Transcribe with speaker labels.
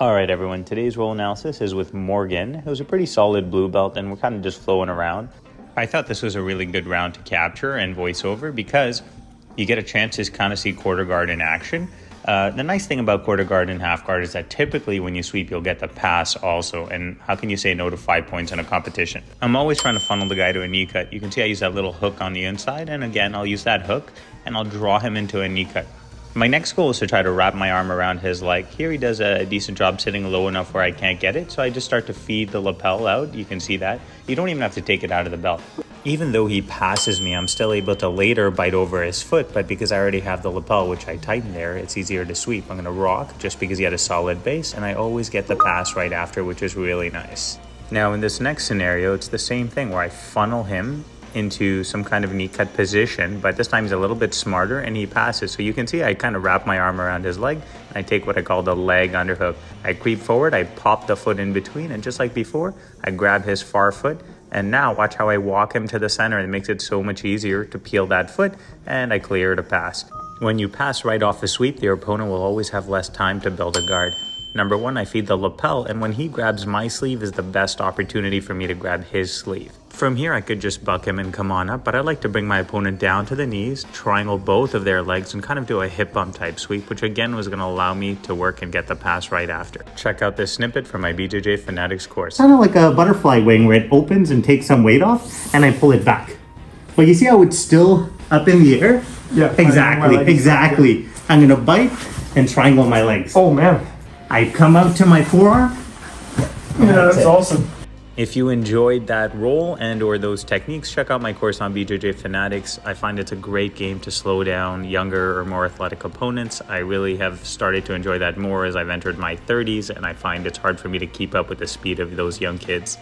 Speaker 1: All right, everyone. Today's roll analysis is with Morgan. It was a pretty solid blue belt, and we're kind of just flowing around. I thought this was a really good round to capture and voiceover because you get a chance to kind of see quarter guard in action. The nice thing about quarter guard and half guard is that typically when you sweep, you'll get the pass also. And how can you say no to 5 points in a competition? I'm always trying to funnel the guy to a knee cut. You can see I use that little hook on the inside. And again, I'll use that hook and I'll draw him into a knee cut. My next goal is to try to wrap my arm around his leg. Here he does a decent job sitting low enough where I can't get it. So I just start to feed the lapel out. You can see that. You don't even have to take it out of the belt. Even though he passes me, I'm still able to later bite over his foot. But because I already have the lapel, which I tighten there, it's easier to sweep. I'm going to rock just because he had a solid base. And I always get the pass right after, which is really nice. Now in this next scenario, it's the same thing where I funnel him into some kind of knee cut position, but this time he's a little bit smarter and he passes. So you can see I kind of wrap my arm around his leg and I take what I call the leg underhook. I creep forward, I pop the foot in between, and just like before, I grab his far foot. And now watch how I walk him to the center. It makes it so much easier to peel that foot, and I clear to pass. When you pass right off the sweep, your opponent will always have less time to build a guard. Number one, I feed the lapel, and when he grabs my sleeve is the best opportunity for me to grab his sleeve. From here, I could just buck him and come on up, but I like to bring my opponent down to the knees, triangle both of their legs, and kind of do a hip bump type sweep, which again was going to allow me to work and get the pass right after. Check out this snippet from my BJJ Fanatics course.
Speaker 2: Kind of like a butterfly wing where it opens and takes some weight off, and I pull it back. But you see how it's still up in the air?
Speaker 3: Yeah.
Speaker 2: Exactly. I'm going to bite and triangle my legs.
Speaker 3: Oh man.
Speaker 2: I come out to my forearm.
Speaker 3: Yeah, that's awesome.
Speaker 1: If you enjoyed that roll and or those techniques, check out my course on BJJ Fanatics. I find it's a great game to slow down younger or more athletic opponents. I really have started to enjoy that more as I've entered my 30s, and I find it's hard for me to keep up with the speed of those young kids.